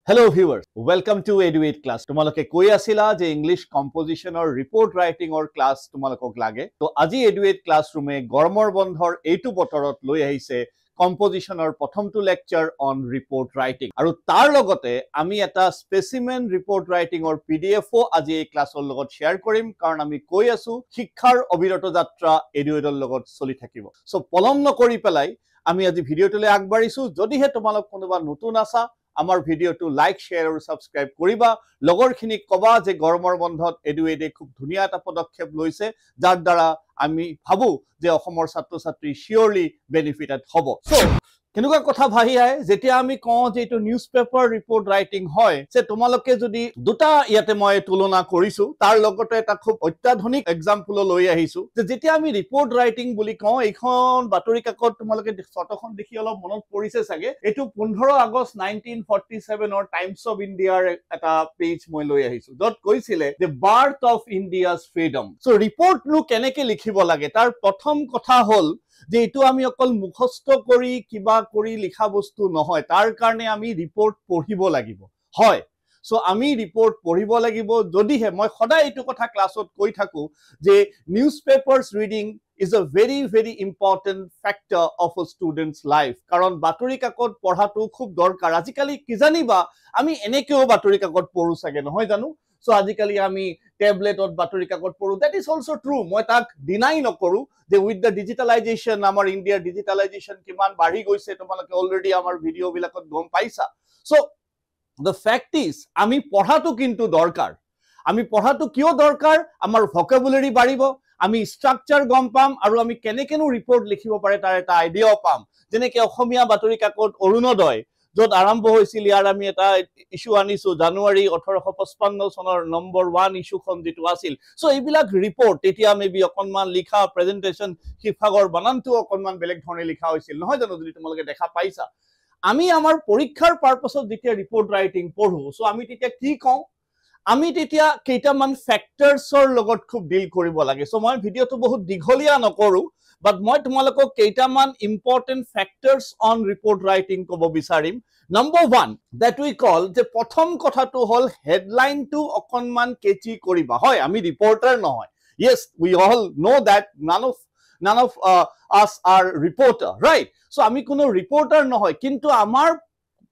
Hello viewers, welcome to Edu8 class. তোমালোকে কৈ আছিলা যে ইংলিশ কম্পোজিশনৰ ৰিপোৰ্ট ৰাইটিংৰ ক্লাছ তোমালোকক লাগে। তো আজি Edu8 ক্লাছৰুমে গৰমৰ বন্ধৰ এইটো বতৰত লৈ আহিছে কম্পোজিশনৰ প্ৰথমটো লেকচাৰ অন ৰিপোৰ্ট ৰাইটিং। আৰু তাৰ লগতে আমি এটা স্পেচিমেন ৰিপোৰ্ট ৰাইটিংৰ পিডিএফও আজি এই ক্লাছৰ লগত শ্বেয়াৰ কৰিম, কাৰণ আমি কৈ আছো শিক্ষাৰ অবিৰত যাত্ৰা Edu8ৰ লগত চলি থাকিব। সো পলম নকৰি পেলাই আমি আজি ভিডিঅ'টোলৈ আগবাঢ়িছো। যদিহে তোমালোক কোনোবা নতুন আছা, আমাৰ ভিডিঅ'টো লাইক শ্বেয়াৰ আৰু সাবস্ক্ৰাইব কৰিবা। লগৰখিনিক কবা যে গৰমৰ বন্ধত Edu8 খুব ধুনীয়া এটা পদক্ষেপ লৈছে, যাৰ দ্বাৰা আমি ভাবো যে অসমৰ ছাত্ৰ ছাত্ৰী শিওৰলি বেনিফিটেড হ'ব। সো কেনেকুৱা কথা ভাহি আহে যেতিয়া আমি কওঁ যে এইটো নিউজ পেপাৰ ৰিপোৰ্ট ৰাইটিং হয়, যে তোমালোকে যদি দুটা ইয়াতে মই তুলনা কৰিছো, তাৰ লগতে এটা খুব অত্যাধুনিক এক্সাম্পল লৈ আহিছো যে যেতিয়া আমি ৰিপোৰ্ট ৰাইটিং বুলি কওঁ, এইখন বাতৰি কাকত তোমালোকে ফটোখন দেখি অলপ মনত পৰিছে চাগে। এইটো 15 আগষ্ট 1947 টাইমছ অফ ইণ্ডিয়াৰ এটা পেজ মই লৈ আহিছো, য'ত কৈছিলে যে birth of India's freedom. So ৰিপোৰ্টনো কেনেকে লিখিব লাগে, তাৰ প্ৰথম কথা হ'ল যে এইটো আমি অকল মুখস্থ কৰি কিবা কৰি লিখা বস্তু নহয়, তাৰ কাৰণে আমি ৰিপোৰ্ট পঢ়িব লাগিব। হয়, সো আমি ৰিপোৰ্ট পঢ়িব লাগিব। যদিহে মই সদায় এইটো কথা ক্লাছত কৈ থাকো যে news papers reading is a very important factor of a student's life, কাৰণ বাতৰি কাকত পঢ়াটো খুব দৰকাৰ। আজিকালি কি জানিবা আমি এনেকেও বাতৰি কাকত পঢ়ো চাগে, নহয় জানো? সো আজিকালি আমি টেবলেটত বাতৰি কাকত পঢ়ো, দ্যাট ইজ অলসো ট্ৰু। মই তাক ডিনাই নকৰো যে উইথ দ্য ডিজিটেলাইজেশ্যন আমাৰ ইণ্ডিয়াৰ ডিজিটেলাইজেশ্যন কিমান বাঢ়ি গৈছে, তোমালোকে অলৰেডি আমাৰ ভিডিঅ' বিলাকত গম পাইছা। সো দ্য ফেক্ট ইজ আমি পঢ়াটো কিন্তু দৰকাৰ। আমি পঢ়াটো কিয় দৰকাৰ? আমাৰ ভকেবুলাৰি বাঢ়িব, আমি ষ্ট্ৰাকচাৰ গম পাম, আৰু আমি কেনেকেনো ৰিপোৰ্ট লিখিব পাৰে তাৰ এটা আইডিয়াও পাম। যেনেকে অসমীয়া বাতৰি কাকত অৰুণোদয়, য'ত আৰম্ভ হৈছিল, ইয়াৰ আমি এটা ইছ্যু আনিছো জানুৱাৰী 1855 চনৰ নম্বৰ 1 ইছ্যুখন যিটো আছিল। সো এইবিলাক ৰিপোৰ্ট তেতিয়া মেবি অকণমান লিখা, প্ৰেজেন্টেশ্যন শিক্ষাগৰ বানানটো অকণমান বেলেগ ধৰণে লিখা হৈছিল, নহয় জানো? যদি তোমালোকে দেখা পাইছা, আমি আমাৰ পৰীক্ষাৰ পাৰপাছত যেতিয়া ৰিপোৰ্ট ৰাইটিং পঢ়ো, সো আমি তেতিয়া কি কওঁ? আমি তেতিয়া কেইটামান ফেক্টৰছৰ লগত খুব ডিল কৰিব লাগে। সো মই ভিডিঅ'টো বহুত দীঘলীয়া নকৰো, বাট মই তোমালোকক কেইটামান important factors on report writing ক'ব বিচাৰিম। নম্বৰ 1 that we call, যে প্ৰথম কথাটো হ'ল হেডলাইনটো অকণমান কেচি কৰিবা। হয়, আমি ৰিপৰ্টাৰ নহয়, yes we all know that none of us are reporter, right? So আমি কোনো ৰিপৰ্টাৰ নহয়, কিন্তু আমাৰ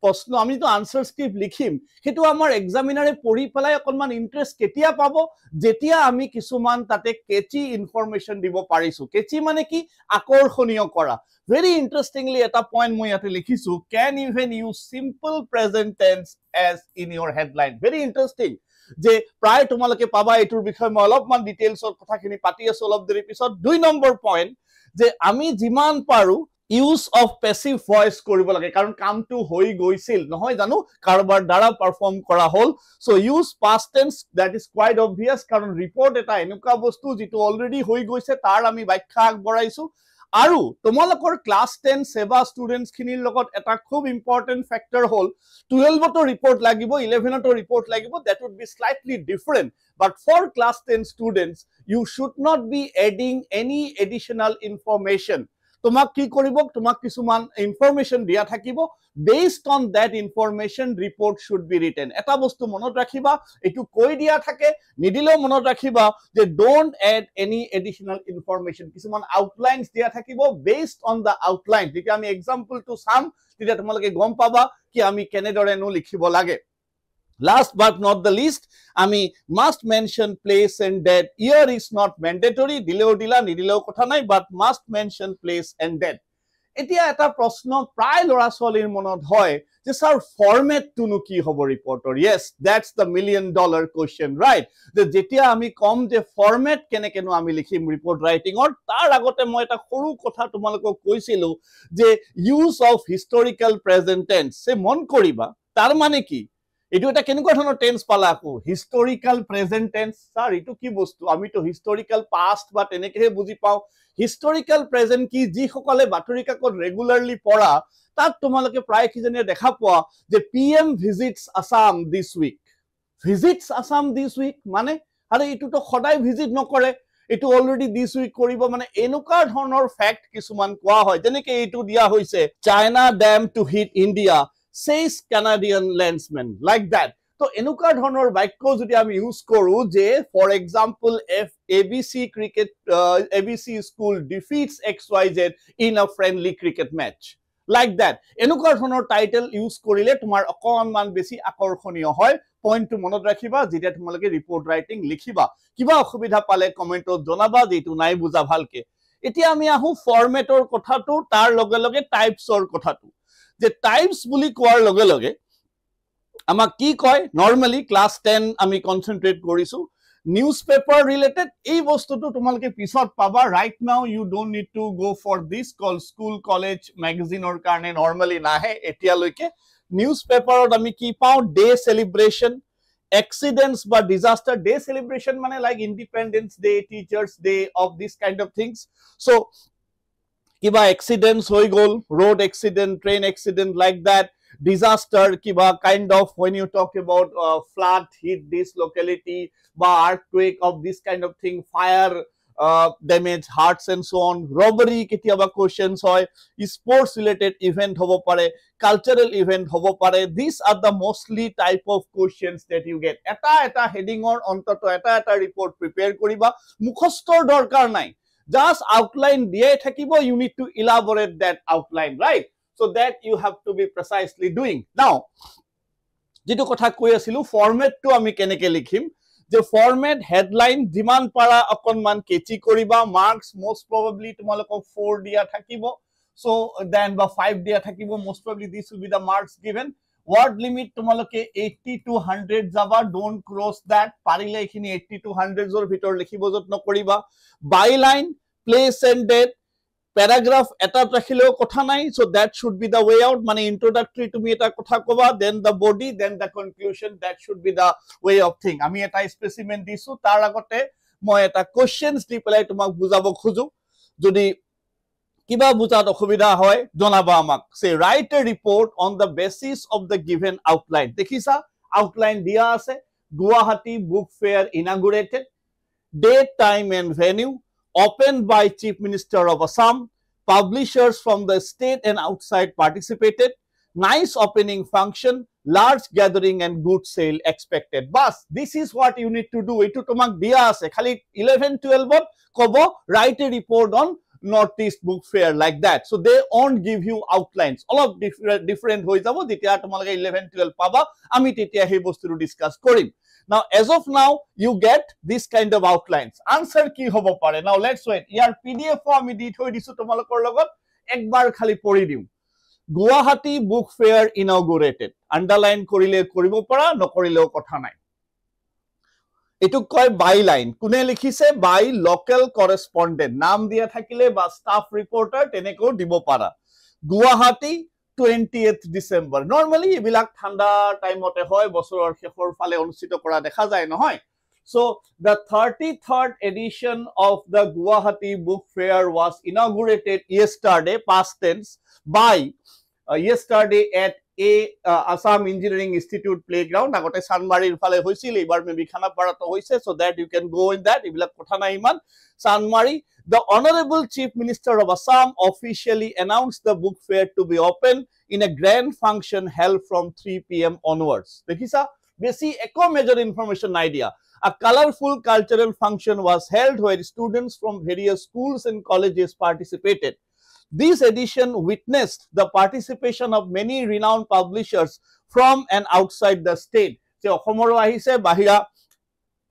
প্ৰশ্ন, আমি যিটো আনসাৰ স্ক্ৰিপ্ট লিখিম, সেইটো আমাৰ এক্সামিনাৰে পঢ়ি পেলাই অকণমান ইণ্টাৰেষ্ট কেতিয়া পাব? যেতিয়া আমি কিছুমান তাতে কেচি ইনফৰমেশ্যন দিব পাৰিছো। কেচি মানে কি? আকৰ্ষণীয় কৰা। ভেৰি ইণ্টাৰেষ্টিংলি এটা পইণ্ট মই ইয়াতে লিখিছো, can even use simple present tense as in your headline. Very interesting, যে প্ৰায় তোমালোকে পাবা এইটোৰ বিষয়ে মই অলপমান ডিটেইলছত কথাখিনি পাতি আছো অলপ দেৰি পিছত। 2 নম্বৰ পইণ্ট, যে আমি যিমান পাৰো ইউজ অফ পেছিভ ভইচ কৰিব লাগে, কাৰণ কামটো হৈ গৈছিল, নহয় জানো? কাৰোবাৰ দ্বাৰা পাৰফৰ্ম কৰা হ'ল। So use past tense, that is quite obvious, কাৰণ ৰিপৰ্ট এটা এনেকুৱা বস্তু যিটো অলৰেডি হৈ গৈছে, তাৰ আমি ব্যাখ্যা আগবঢ়াইছো। আৰু তোমালোকৰ ক্লাছ 10 সেৱা ষ্টুডেন্টছ খিনিৰ লগত এটা খুব ইম্পৰ্টেণ্ট ফেক্টৰ হ'ল 12তো ৰিপৰ্ট লাগিব, 11তো ৰিপৰ্ট লাগিব, that would be slightly different, but for class 10 students you should not be adding any additional information. তোমাক কি কৰিব? তোমাক কিছুমান ইনফৰমেশ্যন দিয়া থাকিব, based on that information report should be written. এটা বস্তু মনত ৰাখিবা, এইটো কৈ দিয়া থাকে, নিদিলেও মনত ৰাখিবা যে don't add any additional information. কিছুমান আউটলাইনছ দিয়া থাকিব, বেসড অন দ্য আউটলাইন। যেতিয়া আমি এক্সাম্পলটো চাম, তেতিয়া তোমালোকে গম পাবা কি আমি কেনেদৰেনো লিখিব লাগে। Last but not the least, আমি must mention place and date. Year is not mandatory, দিলেও দিলা, নিদিলেও কথা নাই, but must mention place and date. এতিয়া এটা প্ৰশ্ন প্ৰায় ল'ৰা ছোৱালীৰ মনত হয় যে স্যাৰ ফৰমেটটোনো কি হ'ব ৰিপৰ্টৰ? Yes, that's the $1 million question, right? যে যেতিয়া আমি কম যে ফৰমেট কেনেকেনো আমি লিখিম ৰিপৰ্ট ৰাইটিঙৰ, তাৰ আগতে মই এটা সৰু কথা তোমালোকক কৈছিলো যে use of historical present tense. মন কৰিবা, তাৰ মানে কি? এইটো এটা কেনেকুৱা ধৰণৰ টেন্স পালা? আকৌ হিষ্টৰিকেল প্ৰেজেন্ট টেন্স। স্যাৰ এইটো কি বস্তু? আমিতো হিষ্টৰিকেল পাষ্ট বা তেনেকেহে বুজি পাওঁ। হিষ্টৰিকেল প্ৰেজেন্ট কি? যিসকলে বাতৰি কাকত ৰেগুলাৰলি পঢ়া, তাত তোমালোকে প্ৰায় কিজনীয়ে দেখা পোৱা যে PM ভিজিটছ আসাম দিছ উইক। ভিজিটছ আসাম দিছ উইক মানে, আৰে এইটোতো সদায় ভিজিট নকৰে, এইটো অলৰেডি দিছ উইক কৰিব, মানে এনেকুৱা ধৰণৰ ফেক্ট কিছুমান কোৱা হয়। যেনেকে এইটো দিয়া হৈছে, China dam to hit India says Canadian landsman, like that. তো এনেকুৱা ধৰণৰ বাক্য যদি আমি ইউজ কৰো যে for example if ABC cricket ABC school defeats XYZ in a friendly cricket match, like that, এনেকুৱা ধৰণৰ টাইটেল ইউজ কৰিলে তোমাৰ অকণমান বেছি আকৰ্ষণীয় হয়। পইণ্টটো মনত ৰাখিবা যেতিয়া তোমালোকে ৰিপৰ্ট ৰাইটিং লিখিবা। কিবা অসুবিধা পালে কমেণ্টত জনাবা যে এইটো নাই বুজা ভালকে। এতিয়া আমি আহো ফৰ্মেটৰ কথাটো, তাৰ লগে লগে টাইপছৰ কথাটো। যে টাইপছ বুলি কোৱাৰ লগে লগে আমাক কি কয়, নৰ্মেলি ক্লাছ 10 আমি কনচেন্ট্ৰেট কৰিছো নিউজ পেপাৰ ৰিলেটেড। এই বস্তুটো তোমালোকে পিছত পাবা। Right now you don't need to go for this call school college মেগাজিনৰ কাৰণে নৰ্মেলি নাহে এতিয়ালৈকে। নিউজ পেপাৰত আমি কি পাওঁ, ডে সেলিব্ৰেশন, accidents বা disaster day celebration মানে like Independence Day, Teachers Day, of this kind of things. So kiba accidents hoi gol, road accident, train accident, like that. Disaster kiba kind of when you talk about flood hit this locality ba earthquake, of this kind of thing, fire damage, hearts and so on. Robbery ketiaba questions hoy, sports related event hobo pare, cultural event hobo pare. These are the mostly type of questions that you get. Eta heading or ontoto eta report prepare koriba, mukhostor dorkar nai, just outline diye thakibo, you need to elaborate that outline, right? So that you have to be precisely doing. Now jitu kotha koi asilu format to ami keneke likhim, যে format headline যিমান পাৰা অকনমান কেচি কৰিবা, marks most probably তোমালোকক 4 দিয়া থাকিব, so then বা 5 দিয়া থাকিব, most probably this will be the marks given. Word limit তোমালোকে 80 to 100 যাবা, ডোন্ট ক্রস দ্যাট। পারিলে এখিনি 80 to 100 জৰ ভিতৰ লিখিব যত্ন কৰিবা। Byline, place and date, paragraph এটা রাখিলেও কথা নাই, so that should be the way out, মানে ইন্ট্রোডাক্টরি তুমি এটা কথা কবা, then the body, then the conclusion, that should be the way of thing. আমি এটা স্পেসিমেন দিছো, তার আগতে মই এটা কোশ্চেনস দি পেলাই তোমাক বুজাব খুজো, যদি কিবা বুজাত অসুবিধা হয় জনাবা আমাক। সে write a report on the basis of the given outline. দেখিছা আউটলাইন দিয়া আছে, Guwahati book fair inaugurated, date, time and venue, opened by Chief Minister of Assam, publishers from the state and outside participated, nice opening function, large gathering and good sale expected. Bas, this is what you need to do. Etu tomak dia ase, khali 11-12 bot kobo write a report on Northeast Book Fair, like that. So they won't give you outlines, all of different hoi jabo jetia tomaloke 11-12 paba, ami tetia he bostu discuss korim. Now as of now you get this kind of outlines. Answer ki hobo pare, now let's wait. Yar PDF ami di thoi disu tomalokor logot, ekbar khali pori diu. Guwahati Book Fair inaugurated, underline korile koribo para, nokorileo kotha nai। এটু কয় বাই line, কোনে লিখিছে, বাই local correspondent, নাম দিয়া থাকিলে বা staff reporter তেনেকেও দিব পারা। গুৱাহাটী 20th ডিসেম্বৰ, নৰ্মালি এবিলাক ঠান্ডা টাইমতে হয়, বছৰৰ শেষৰ ফালে অনুষ্ঠিত কৰা দেখা যায় নহয়। So the 33rd edition of the Guwahati Book Fair was inaugurated yesterday, past tense, by yesterday at Assam Engineering Institute playground. Agote Sanmarir phale hoisil, ebar maybe Khanaparato hoise, so that you can go in that. Ebilak kotha nai iman. Sanmari, the Honorable Chief Minister of Assam officially announced the book fair to be open in a grand function held from 3 p.m. onwards. Dekhisa, basi eko major information idea. A colorful cultural function was held where students from various schools and colleges participated. This edition witnessed the participation of many renowned publishers from and outside the state. So, Homoro ahise bahira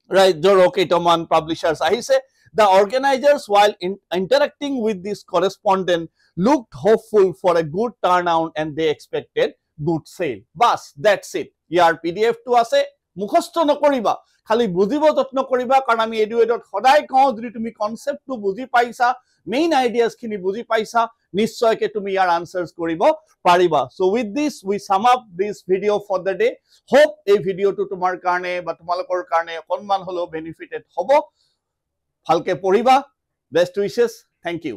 right joro keitoman publishers ahise. The organizers, while interacting with this correspondent, looked hopeful for a good turnout and they expected good sale. Bas, that's it. Yar PDF to ase, mukhosto nokoriba, khali bujibo jotno koriba, karon ami eduate hoday kau jodi tumi concept to buji paisa, main ideas khini buji paisa, নিশ্চয় কে তুমি your answers করিব পারিবা। So with this we sum up this video for the day. Hope এই ভিডিওটো তোমার কারণে বা তোমালোকৰ কারণে অকনমান হলো বেনিফিটেড হব। ভালকে পড়িবা। Best wishes. Thank U.